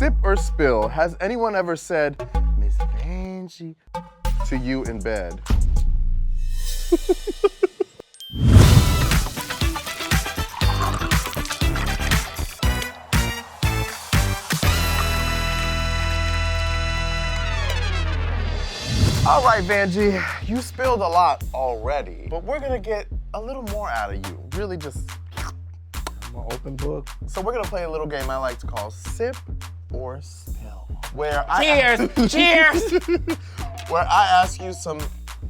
Sip or spill, has anyone ever said, Miss Banshee, to you in bed? All right, Vanjie, you spilled a lot already, but we're gonna get a little more out of you. Really just, I'm an open book. So we're gonna play a little game I like to call Sip or Spill. Where Cheers! Where I ask you some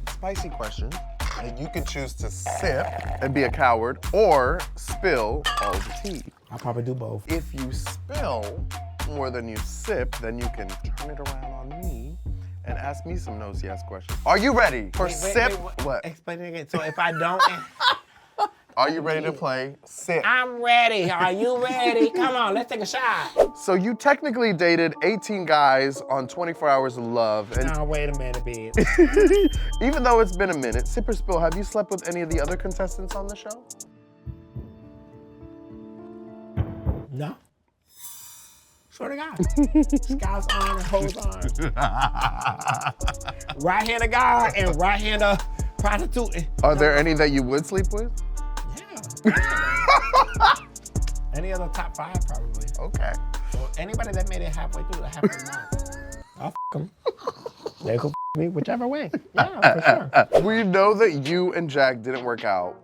spicy questions, and you can choose to sip and be a coward, or spill all the tea. I'll probably do both. If you spill more than you sip, then you can turn it around on me and ask me some nosy-ass questions. Are you ready for sip? What? Explain it again. So if I don't... Are you ready to play sip? I'm ready. Are you ready? Come on, let's take a shot. So you technically dated 18 guys on 24 Hours of Love. And no, wait a minute, bitch. even though it's been a minute, sip or spill, have you slept with any of the other contestants on the show? No. Swear to God. Scouts on and hoes on. Right-hander guy and right-hander prostitute. Are there any that you would sleep with? Yeah. Any other top 5 probably. Okay. So anybody that made it halfway through the halfway mark, I'll f them. They could f me whichever way. Yeah, for sure. We know that you and Jack didn't work out.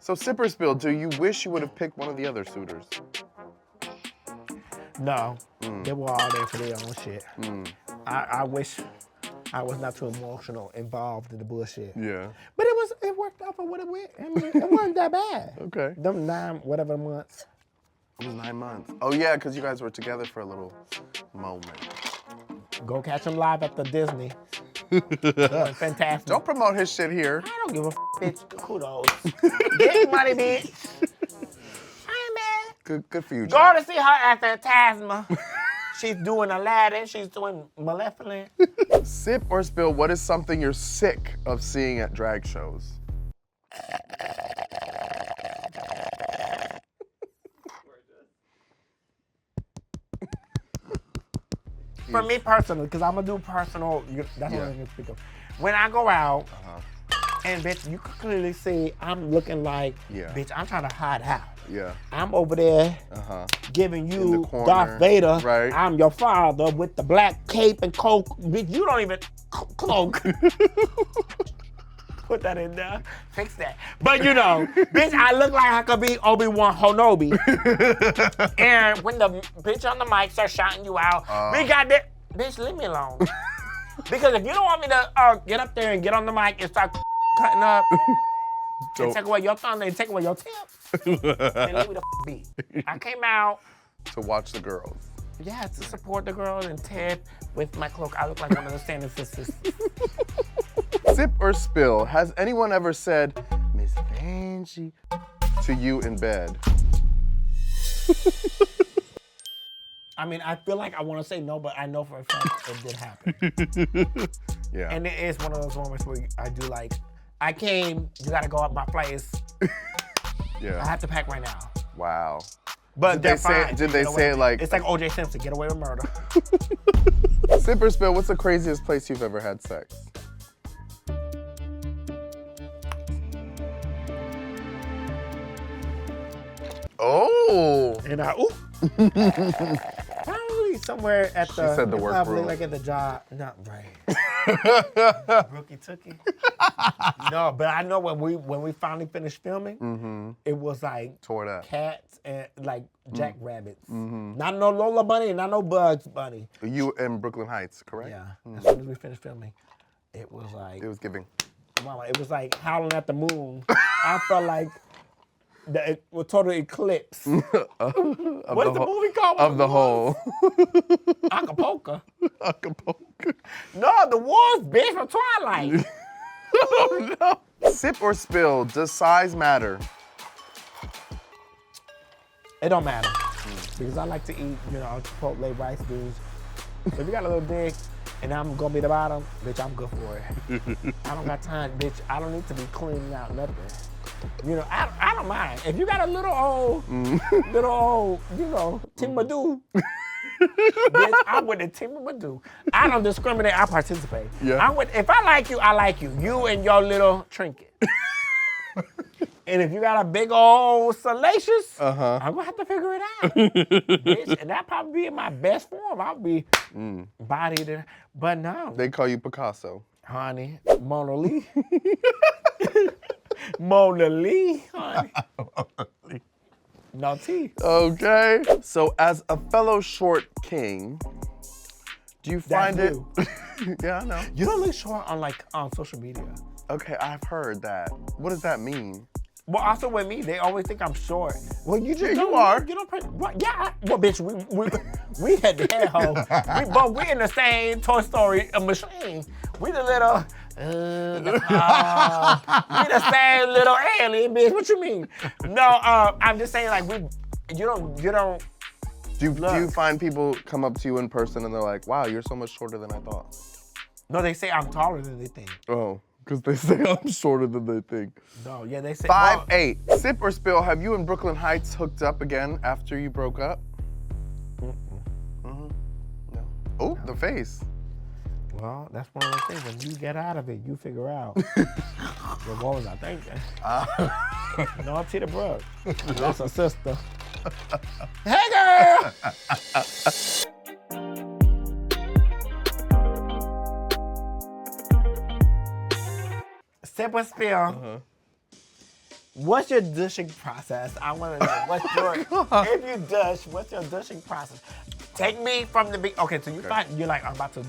So sip or spill, do you wish you would have picked one of the other suitors? No, they were all there for their own shit. I wish I was not too emotional involved in the bullshit. Yeah. But it worked out for what it went. I mean, it wasn't that bad. Okay. Them 9 whatever months. It was 9 months. Oh yeah, because you guys were together for a little moment. Go catch them live at the Disney. Fantastic. Don't promote his shit here. I don't give a f, bitch. Kudos. Get money, bitch. I ain't mad. Good for you, Go Jack. to see her at Phantasma. She's doing Aladdin. She's doing Maleficent. Sip or spill, what is something you're sick of seeing at drag shows? For me personally, because I'm going to do personal, that's what I'm going to speak of. When I go out, and bitch, you can clearly see I'm looking like, bitch, I'm trying to hide out. Yeah. I'm over there giving you Darth Vader. Right. I'm your father with the black cape and coke. Bitch, you don't even cloak. Put that in there. Fix that. But you know, bitch, I look like I could be Obi-Wan Kenobi. And when the bitch on the mic starts shouting you out, we got that. Bitch, leave me alone. Because if you don't want me to get up there and get on the mic and start cutting up, and take away your thunder and take away your tip, and leave me the be. I came out to watch the girls. Yeah, to support the girls and tip with my cloak. I look like one of the standing sisters. Sip or spill, has anyone ever said, Miss Banshee, to you in bed? I mean, I feel like I want to say no, but I know for a fact it did happen. Yeah. And it is one of those moments where I do like, I came, you gotta go up, my flight is, Yeah. I have to pack right now. Wow. But Did they say it like? It's like O.J. Simpson, get away with murder. Sip or spill, what's the craziest place you've ever had sex? Oh. And probably somewhere at the, said the workroom. like at the job, not right. Rookie tookie. No, but I know when we finally finished filming, it was like tore up cats and like jackrabbits. Not no Lola Bunny, not no Bugs Bunny. You in Brooklyn Heights, correct? Yeah. As soon as we finished filming, it was like it was giving. Mama, it was like howling at the moon. I felt like the total eclipse. What's the movie called? Of the whole. Acapulco. Acapulco. No, the wolves, bitch, from Twilight. Oh no. Sip or spill, does size matter? It don't matter. Because I like to eat, Chipotle rice beans. So if you got a little dick and I'm gonna be the bottom, bitch, I'm good for it. I don't got time, bitch. I don't need to be cleaning out nothing. I don't mind. If you got a little old, Timbadoo, Bitch, I'm with the team of do. I don't discriminate, I participate. Yeah. If I like you, I like you. You and your little trinket. And if you got a big old salacious, I'm gonna have to figure it out. Bitch, and that probably be in my best form. I'll be bodied in, but no. They call you Picasso. Honey, Mona Lee. Mona Lee, honey. No tea. Okay. So as a fellow short king, do you find That's it? Yeah, I know. You don't look short on social media. Okay, I've heard that. What does that mean? Well, also with me, they always think I'm short. Well, you just Yeah, you don't, are. You don't. What? Yeah. Well, bitch, we had the head hoe. We in the same Toy Story machine. We the little. We the same little alien, bitch. What you mean? No, I'm just saying like you don't. Do you find people come up to you in person and they're like, wow, you're so much shorter than I thought? No, they say I'm taller than they think. Oh, because they say I'm shorter than they think. No, yeah, they say 5'8". Sip or spill, have you and Brooklyn Heights hooked up again after you broke up? No. Oh, the face. Well, that's one of those things. When you get out of it, you figure out. Well, what was I thinking? No, Tita Brooke. That's her sister. Hey, girl! Sip or spill. What's your douching process? I want to know what's your, if you douche, what's your douching process? Take me from the beginning. Okay, so you're like, I'm about to.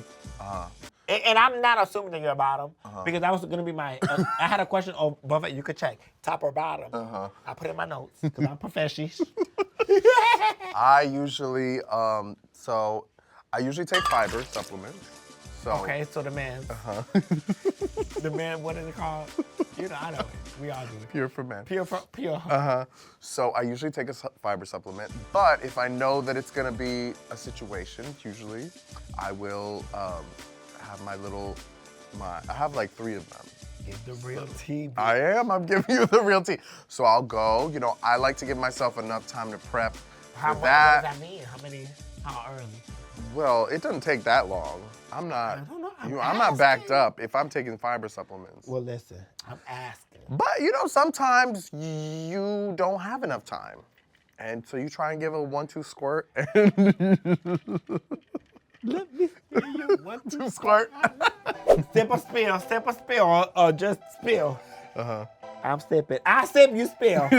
And I'm not assuming that you're a bottom because that was going to be my, I had a question above it. You could check top or bottom. I put it in my notes because I'm professional. I usually, I usually take fiber supplements. So, okay, so the man. The man, what is it called? You know, I know it. We all do it. Pure for men. Pure. So I usually take a fiber supplement, but if I know that it's gonna be a situation, usually, I will have I have like 3 of them. Get the real tea. I'm giving you the real tea. So I'll go, I like to give myself enough time to prep for that. What does that mean? How early? Well, it doesn't take that long. I'm not, I don't know. I'm not backed up if I'm taking fiber supplements. Well, listen, I'm asking. But sometimes you don't have enough time. And so you try and give a 1-2 squirt. Let me see you 1-2 squirt. Sip or spill, or just spill. I'm sipping. I sip, you spill.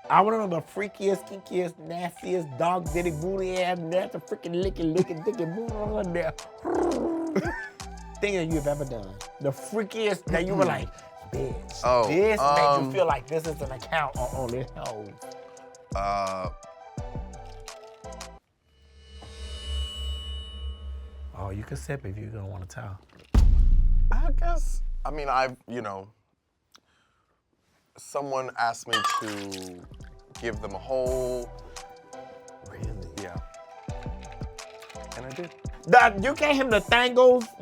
I want to know the freakiest, kinkiest, nastiest, dog diddy booty ass, nasty freaking licking, dicking booty there. Thing that you've ever done. The freakiest that you were like, bitch, this made you feel like this is an account on this hoe. Oh, you can sip if you don't want to tell. I guess, someone asked me to give them a whole. Really? Yeah. And I did. You gave him the Thanos.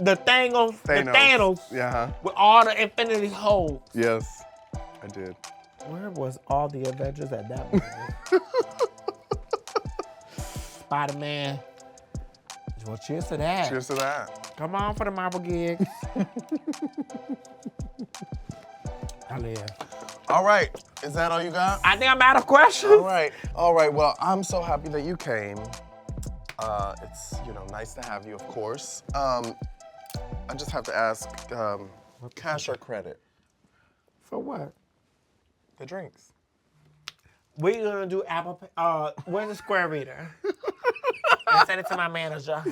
Yeah. With all the infinity holes. Yes, I did. Where was all the Avengers at that moment? Spider-Man. Well, cheers to that. Cheers to that. Come on for the Marvel gigs. I live. All right. Is that all you got? I think I'm out of questions. All right. Well, I'm so happy that you came. It's, nice to have you, of course. I just have to ask, cash or credit? For what? The drinks. We're gonna do Apple Pay. Where's the Square reader? I sent it to my manager.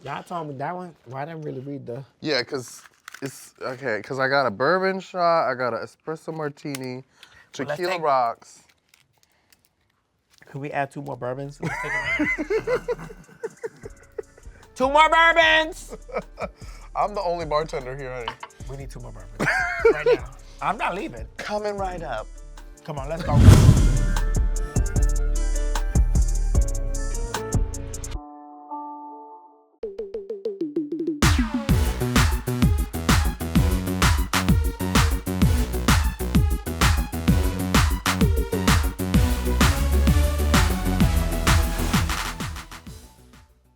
Y'all told me that one. Well, I didn't really read the. Yeah, because I got a bourbon shot, I got an espresso martini, tequila rocks. Could we add 2 more bourbons? 2 more bourbons! I'm the only bartender here, honey. We need 2 more bourbons right now. I'm not leaving. Coming right up. Come on, let's go.